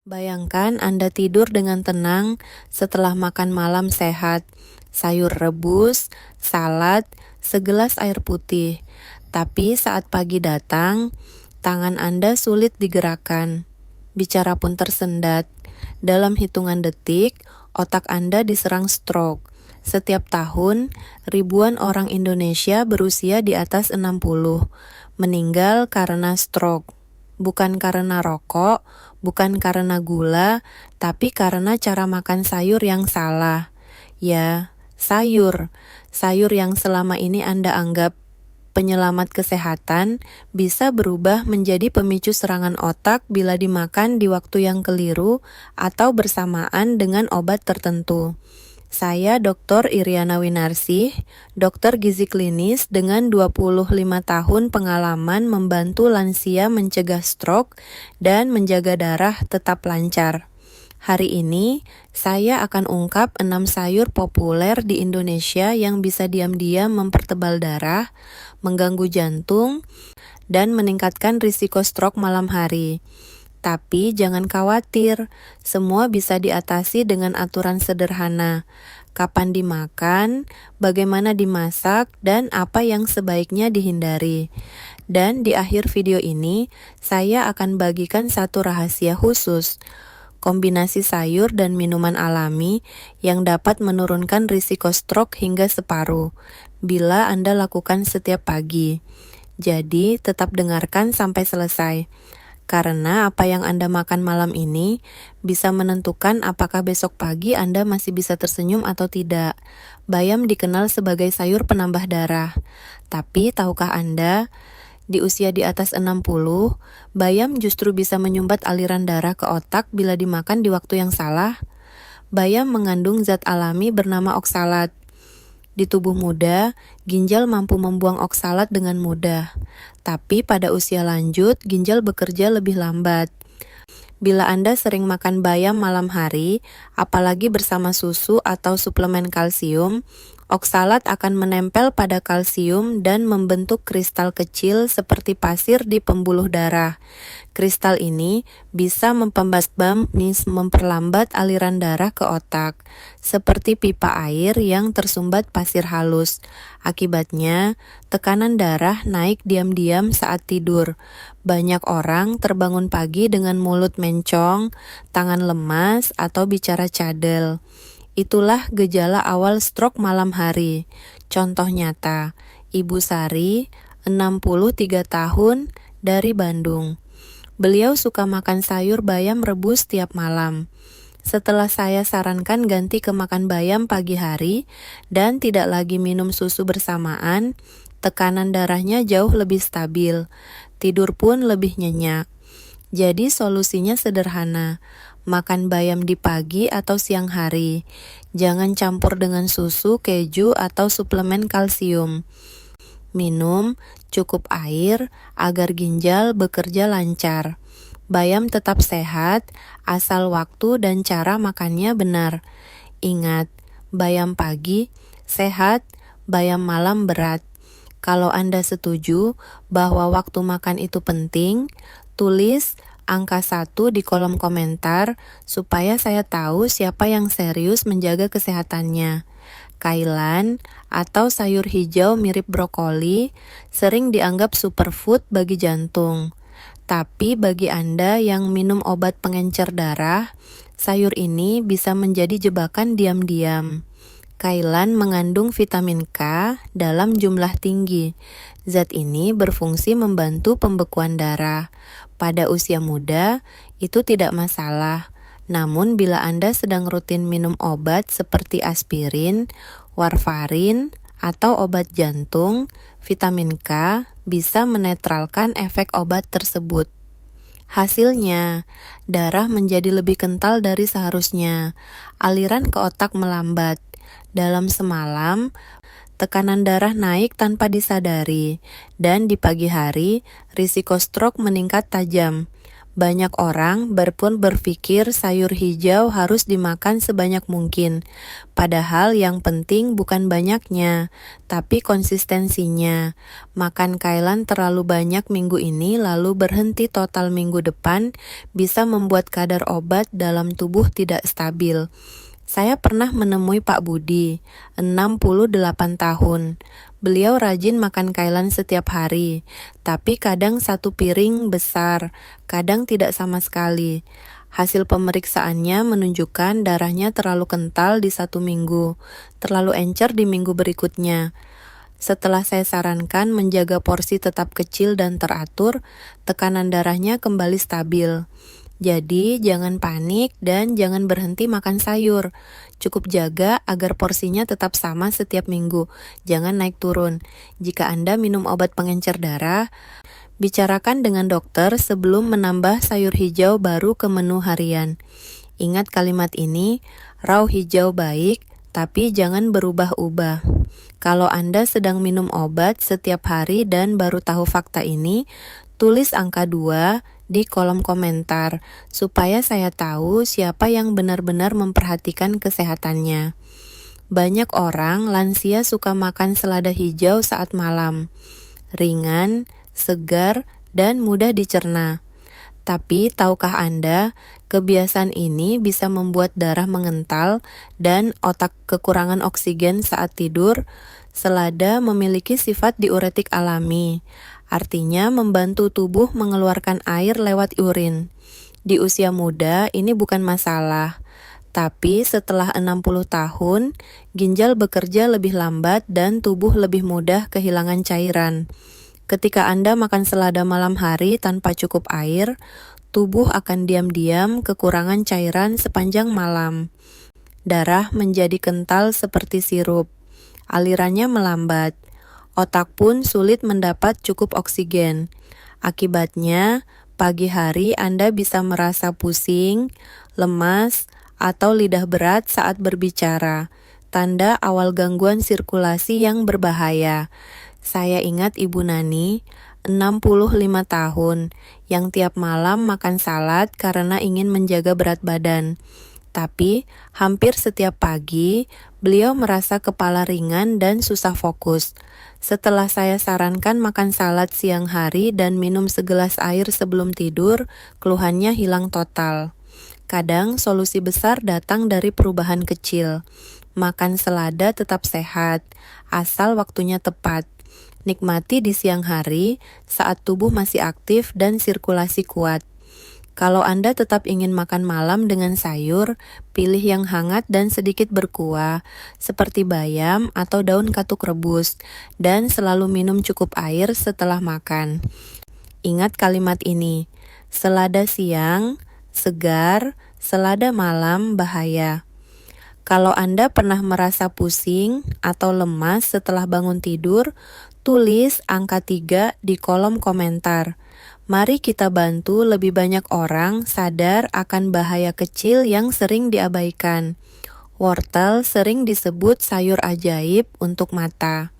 Bayangkan Anda tidur dengan tenang setelah makan malam sehat, sayur rebus, salad, segelas air putih. Tapi saat pagi datang, tangan Anda sulit digerakkan. Bicara pun tersendat. Dalam hitungan detik, otak Anda diserang stroke. Setiap tahun, ribuan orang Indonesia berusia di atas 60 meninggal karena stroke. Bukan karena rokok, bukan karena gula, tapi karena cara makan sayur yang salah. Ya, sayur. Sayur yang selama ini Anda anggap penyelamat kesehatan bisa berubah menjadi pemicu serangan otak bila dimakan di waktu yang keliru atau bersamaan dengan obat tertentu. Saya Dr. Iriana Winarsih, dokter gizi klinis dengan 25 tahun pengalaman membantu lansia mencegah stroke dan menjaga darah tetap lancar. Hari ini, saya akan ungkap 6 sayur populer di Indonesia yang bisa diam-diam mempertebal darah, mengganggu jantung, dan meningkatkan risiko stroke malam hari. Tapi jangan khawatir, semua bisa diatasi dengan aturan sederhana. Kapan dimakan, bagaimana dimasak, dan apa yang sebaiknya dihindari. Dan di akhir video ini, saya akan bagikan satu rahasia khusus. Kombinasi sayur dan minuman alami yang dapat menurunkan risiko stroke hingga separuh bila Anda lakukan setiap pagi. Jadi, tetap dengarkan sampai selesai. Karena apa yang Anda makan malam ini bisa menentukan apakah besok pagi Anda masih bisa tersenyum atau tidak. Bayam dikenal sebagai sayur penambah darah. Tapi tahukah Anda, di usia di atas 60, bayam justru bisa menyumbat aliran darah ke otak bila dimakan di waktu yang salah. Bayam mengandung zat alami bernama oksalat. Di tubuh muda, ginjal mampu membuang oksalat dengan mudah. Tapi pada usia lanjut, ginjal bekerja lebih lambat. Bila Anda sering makan bayam malam hari, apalagi bersama susu atau suplemen kalsium, oksalat akan menempel pada kalsium dan membentuk kristal kecil seperti pasir di pembuluh darah. Kristal ini bisa memperlambat aliran darah ke otak, seperti pipa air yang tersumbat pasir halus. Akibatnya, tekanan darah naik diam-diam saat tidur. Banyak orang terbangun pagi dengan mulut mencong, tangan lemas, atau bicara cadel. Itulah gejala awal stroke malam hari. Contoh nyata, Ibu Sari, 63 tahun, dari Bandung. Beliau suka makan sayur bayam rebus tiap malam. Setelah saya sarankan ganti ke makan bayam pagi hari dan tidak lagi minum susu bersamaan, tekanan darahnya jauh lebih stabil. Tidur pun lebih nyenyak. Jadi solusinya sederhana. Makan bayam di pagi atau siang hari. Jangan campur dengan susu, keju, atau suplemen kalsium. Minum cukup air agar ginjal bekerja lancar. Bayam tetap sehat, asal waktu dan cara makannya benar. Ingat, bayam pagi sehat, bayam malam berat. Kalau Anda setuju bahwa waktu makan itu penting, tulis angka 1 di kolom komentar supaya saya tahu siapa yang serius menjaga kesehatannya. Kailan atau sayur hijau mirip brokoli sering dianggap superfood bagi jantung. Tapi bagi Anda yang minum obat pengencer darah, sayur ini bisa menjadi jebakan diam-diam. Kailan mengandung vitamin K dalam jumlah tinggi. Zat ini berfungsi membantu pembekuan darah. Pada usia muda, itu tidak masalah. Namun bila Anda sedang rutin minum obat seperti aspirin, warfarin, atau obat jantung, vitamin K bisa menetralkan efek obat tersebut. Hasilnya, darah menjadi lebih kental dari seharusnya. Aliran ke otak melambat. Dalam semalam, tekanan darah naik tanpa disadari, dan di pagi hari, risiko stroke meningkat tajam. Banyak orang pun berpikir sayur hijau harus dimakan sebanyak mungkin. Padahal yang penting bukan banyaknya, tapi konsistensinya. Makan kailan terlalu banyak minggu ini lalu berhenti total minggu depan bisa membuat kadar obat dalam tubuh tidak stabil. Saya pernah menemui Pak Budi, 68 tahun. Beliau rajin makan kailan setiap hari, tapi kadang satu piring besar, kadang tidak sama sekali. Hasil pemeriksaannya menunjukkan darahnya terlalu kental di 1 minggu, terlalu encer di minggu berikutnya. Setelah saya sarankan menjaga porsi tetap kecil dan teratur, tekanan darahnya kembali stabil. Jadi, jangan panik dan jangan berhenti makan sayur. Cukup jaga agar porsinya tetap sama setiap minggu. Jangan naik turun. Jika Anda minum obat pengencer darah, bicarakan dengan dokter sebelum menambah sayur hijau baru ke menu harian. Ingat kalimat ini, raw hijau baik, tapi jangan berubah-ubah. Kalau Anda sedang minum obat setiap hari dan baru tahu fakta ini, tulis angka 2 di kolom komentar supaya saya tahu siapa yang benar-benar memperhatikan kesehatannya. Banyak orang lansia suka makan selada hijau saat malam. Ringan, segar, dan mudah dicerna. Tapi tahukah Anda, kebiasaan ini bisa membuat darah mengental dan otak kekurangan oksigen saat tidur. Selada memiliki sifat diuretik alami, artinya membantu tubuh mengeluarkan air lewat urin. Di usia muda ini bukan masalah, tapi setelah 60 tahun, ginjal bekerja lebih lambat dan tubuh lebih mudah kehilangan cairan. Ketika Anda makan selada malam hari tanpa cukup air, tubuh akan diam-diam kekurangan cairan sepanjang malam. Darah menjadi kental seperti sirup. Alirannya melambat. Otak pun sulit mendapat cukup oksigen. Akibatnya, pagi hari Anda bisa merasa pusing, lemas, atau lidah berat saat berbicara. Tanda awal gangguan sirkulasi yang berbahaya. Saya ingat Ibu Nani, 65 tahun, yang tiap malam makan salad karena ingin menjaga berat badan. Tapi, hampir setiap pagi, beliau merasa kepala ringan dan susah fokus. Setelah saya sarankan makan salad siang hari dan minum segelas air sebelum tidur, keluhannya hilang total. Kadang solusi besar datang dari perubahan kecil. Makan selada tetap sehat, asal waktunya tepat. Nikmati di siang hari saat tubuh masih aktif dan sirkulasi kuat. Kalau Anda tetap ingin makan malam dengan sayur, pilih yang hangat dan sedikit berkuah, seperti bayam atau daun katuk rebus, dan selalu minum cukup air setelah makan. Ingat kalimat ini, selada siang, segar, selada malam, bahaya. Kalau Anda pernah merasa pusing atau lemas setelah bangun tidur, tulis angka 3 di kolom komentar. Mari kita bantu lebih banyak orang sadar akan bahaya kecil yang sering diabaikan. Wortel sering disebut sayur ajaib untuk mata.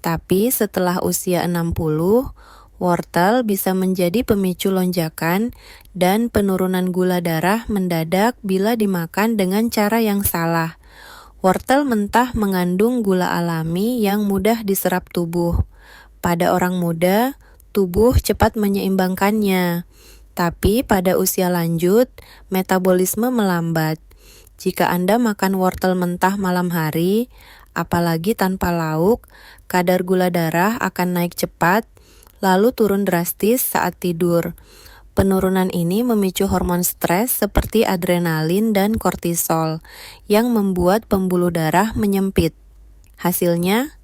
Tapi setelah usia 60, wortel bisa menjadi pemicu lonjakan dan penurunan gula darah mendadak bila dimakan dengan cara yang salah. Wortel mentah mengandung gula alami yang mudah diserap tubuh. Pada orang muda, tubuh cepat menyeimbangkannya. Tapi pada usia lanjut, metabolisme melambat. Jika Anda makan wortel mentah malam hari, apalagi tanpa lauk, kadar gula darah akan naik cepat, lalu turun drastis saat tidur. Penurunan ini memicu hormon stres seperti adrenalin dan kortisol, yang membuat pembuluh darah menyempit. Hasilnya,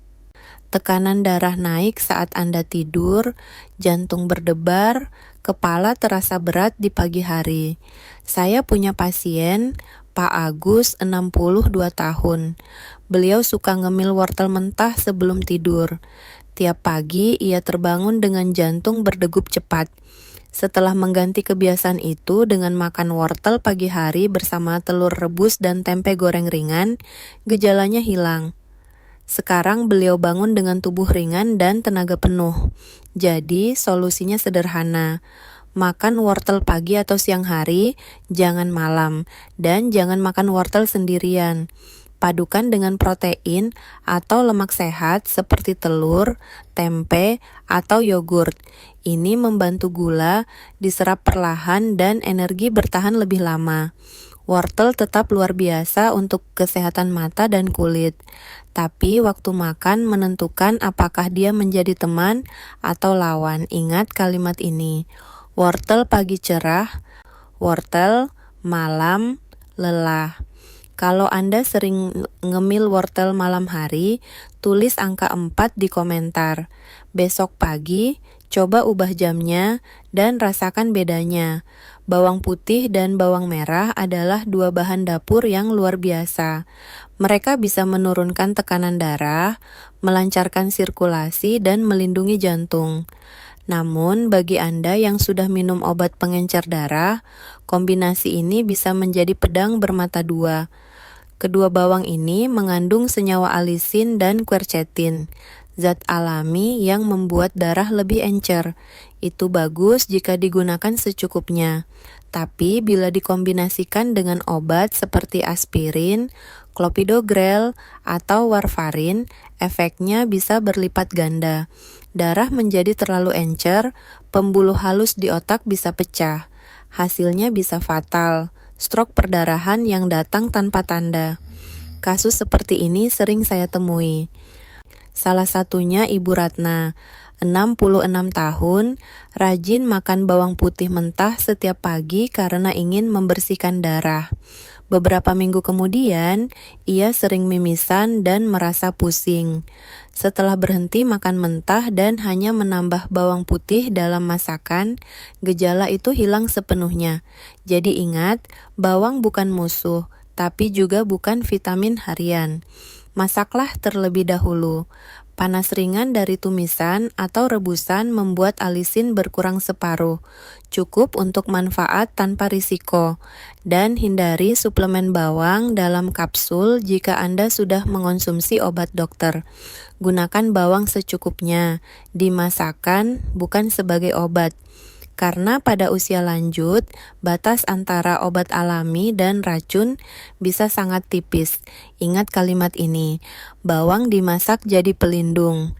tekanan darah naik saat Anda tidur, jantung berdebar, kepala terasa berat di pagi hari. Saya punya pasien, Pak Agus, 62 tahun. Beliau suka ngemil wortel mentah sebelum tidur. Tiap pagi ia terbangun dengan jantung berdegup cepat. Setelah mengganti kebiasaan itu dengan makan wortel pagi hari bersama telur rebus dan tempe goreng ringan, gejalanya hilang. Sekarang beliau bangun dengan tubuh ringan dan tenaga penuh. Jadi, solusinya sederhana. Makan wortel pagi atau siang hari, jangan malam, dan jangan makan wortel sendirian. Padukan dengan protein atau lemak sehat seperti telur, tempe, atau yogurt. Ini membantu gula diserap perlahan dan energi bertahan lebih lama. Wortel tetap luar biasa untuk kesehatan mata dan kulit. Tapi waktu makan menentukan apakah dia menjadi teman atau lawan. Ingat kalimat ini. Wortel pagi cerah, wortel malam lelah. Kalau Anda sering ngemil wortel malam hari, tulis angka 4 di komentar. Besok pagi, coba ubah jamnya dan rasakan bedanya. Bawang putih dan bawang merah adalah dua bahan dapur yang luar biasa. Mereka bisa menurunkan tekanan darah, melancarkan sirkulasi, dan melindungi jantung. Namun, bagi Anda yang sudah minum obat pengencer darah, kombinasi ini bisa menjadi pedang bermata dua. Kedua bawang ini mengandung senyawa alisin dan quercetin, zat alami yang membuat darah lebih encer. Itu bagus jika digunakan secukupnya. Tapi bila dikombinasikan dengan obat seperti aspirin, clopidogrel, atau warfarin, efeknya bisa berlipat ganda. Darah menjadi terlalu encer, pembuluh halus di otak bisa pecah. Hasilnya bisa fatal, stroke perdarahan yang datang tanpa tanda. Kasus seperti ini sering saya temui. Salah satunya Ibu Ratna, 66 tahun, rajin makan bawang putih mentah setiap pagi karena ingin membersihkan darah. Beberapa minggu kemudian, ia sering mimisan dan merasa pusing. Setelah berhenti makan mentah dan hanya menambah bawang putih dalam masakan, gejala itu hilang sepenuhnya. Jadi ingat, bawang bukan musuh, tapi juga bukan vitamin harian. Masaklah terlebih dahulu. Panas ringan dari tumisan atau rebusan membuat alisin berkurang separuh. Cukup untuk manfaat tanpa risiko. Dan hindari suplemen bawang dalam kapsul jika Anda sudah mengonsumsi obat dokter. Gunakan bawang secukupnya, dimasakkan bukan sebagai obat. Karena pada usia lanjut, batas antara obat alami dan racun bisa sangat tipis. Ingat kalimat ini, bawang dimasak jadi pelindung.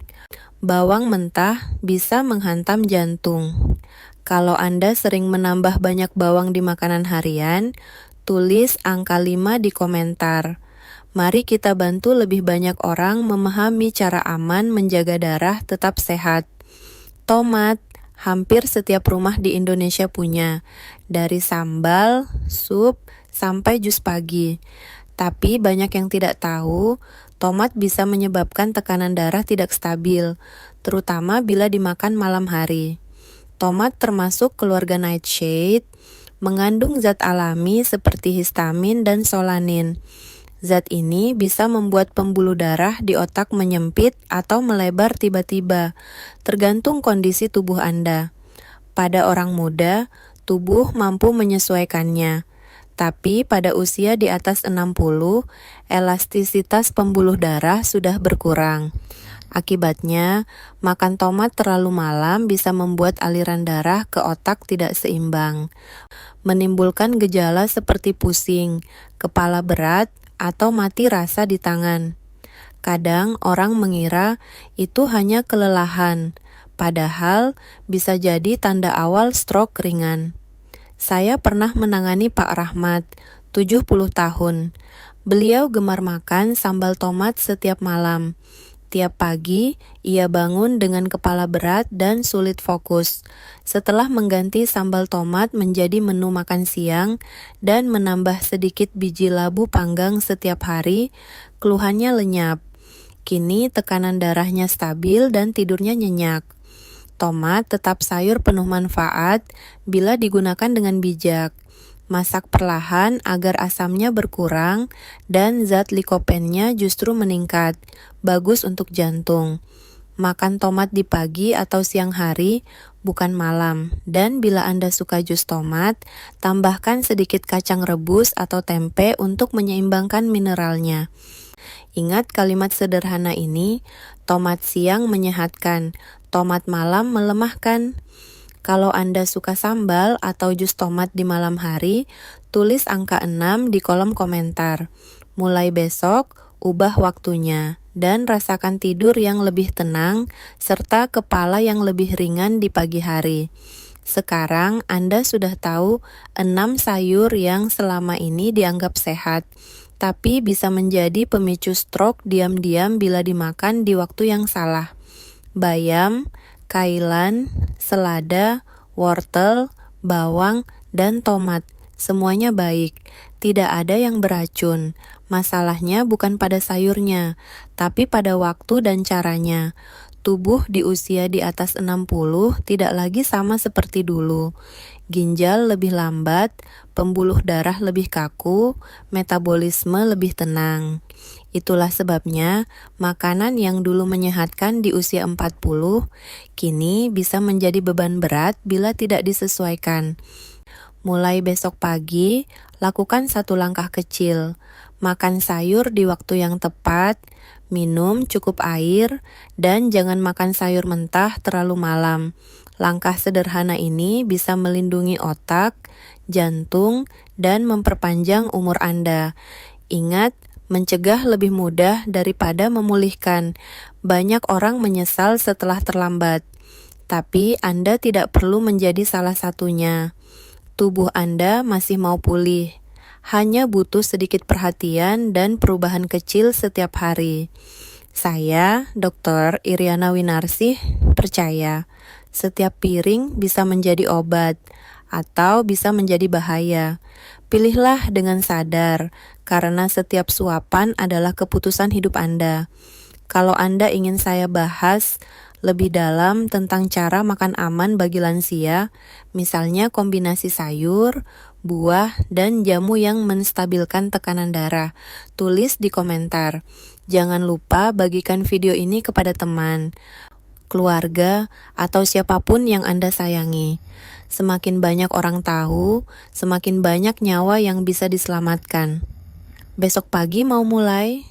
Bawang mentah bisa menghantam jantung. Kalau Anda sering menambah banyak bawang di makanan harian, tulis angka 5 di komentar. Mari kita bantu lebih banyak orang memahami cara aman menjaga darah tetap sehat. Tomat. Hampir setiap rumah di Indonesia punya, dari sambal, sup, sampai jus pagi. Tapi banyak yang tidak tahu, tomat bisa menyebabkan tekanan darah tidak stabil, terutama bila dimakan malam hari. Tomat termasuk keluarga nightshade, mengandung zat alami seperti histamin dan solanin. Zat ini bisa membuat pembuluh darah di otak menyempit atau melebar tiba-tiba, tergantung kondisi tubuh Anda. Pada orang muda, tubuh mampu menyesuaikannya. Tapi pada usia di atas 60, elastisitas pembuluh darah sudah berkurang. Akibatnya, makan tomat terlalu malam bisa membuat aliran darah ke otak tidak seimbang, menimbulkan gejala seperti pusing, kepala berat, atau mati rasa di tangan. Kadang orang mengira itu hanya kelelahan, padahal bisa jadi tanda awal stroke ringan. Saya pernah menangani Pak Rahmat, 70 tahun. Beliau gemar makan sambal tomat setiap malam. Tiap pagi, ia bangun dengan kepala berat dan sulit fokus. Setelah mengganti sambal tomat menjadi menu makan siang dan menambah sedikit biji labu panggang setiap hari, keluhannya lenyap. Kini tekanan darahnya stabil dan tidurnya nyenyak. Tomat tetap sayur penuh manfaat bila digunakan dengan bijak. Masak perlahan agar asamnya berkurang dan zat likopennya justru meningkat. Bagus untuk jantung. Makan tomat di pagi atau siang hari, bukan malam. Dan bila Anda suka jus tomat, tambahkan sedikit kacang rebus atau tempe untuk menyeimbangkan mineralnya. Ingat kalimat sederhana ini, tomat siang menyehatkan, tomat malam melemahkan. Kalau Anda suka sambal atau jus tomat di malam hari, tulis angka 6 di kolom komentar. Mulai besok, ubah waktunya dan rasakan tidur yang lebih tenang serta kepala yang lebih ringan di pagi hari. Sekarang Anda sudah tahu 6 sayur yang selama ini dianggap sehat, tapi bisa menjadi pemicu stroke diam-diam bila dimakan di waktu yang salah. Bayam, kailan, selada, wortel, bawang, dan tomat. Semuanya baik, tidak ada yang beracun. Masalahnya bukan pada sayurnya, tapi pada waktu dan caranya. Tubuh di usia di atas 60 tidak lagi sama seperti dulu. Ginjal lebih lambat, pembuluh darah lebih kaku, metabolisme lebih tenang. Itulah sebabnya makanan yang dulu menyehatkan di usia 40, kini bisa menjadi beban berat bila tidak disesuaikan. Mulai besok pagi, lakukan satu langkah kecil. Makan sayur di waktu yang tepat, minum cukup air, dan jangan makan sayur mentah terlalu malam. Langkah sederhana ini bisa melindungi otak, jantung, dan memperpanjang umur Anda. Ingat, mencegah lebih mudah daripada memulihkan. Banyak orang menyesal setelah terlambat, tapi Anda tidak perlu menjadi salah satunya. Tubuh Anda masih mau pulih, hanya butuh sedikit perhatian dan perubahan kecil setiap hari. Saya, Dr. Iriana Winarsih, percaya setiap piring bisa menjadi obat atau bisa menjadi bahaya. Pilihlah dengan sadar, karena setiap suapan adalah keputusan hidup Anda. Kalau Anda ingin saya bahas lebih dalam tentang cara makan aman bagi lansia, misalnya kombinasi sayur, buah, dan jamu yang menstabilkan tekanan darah, tulis di komentar. Jangan lupa bagikan video ini kepada teman, keluarga, atau siapapun yang Anda sayangi. Semakin banyak orang tahu, semakin banyak nyawa yang bisa diselamatkan. Besok pagi mau mulai?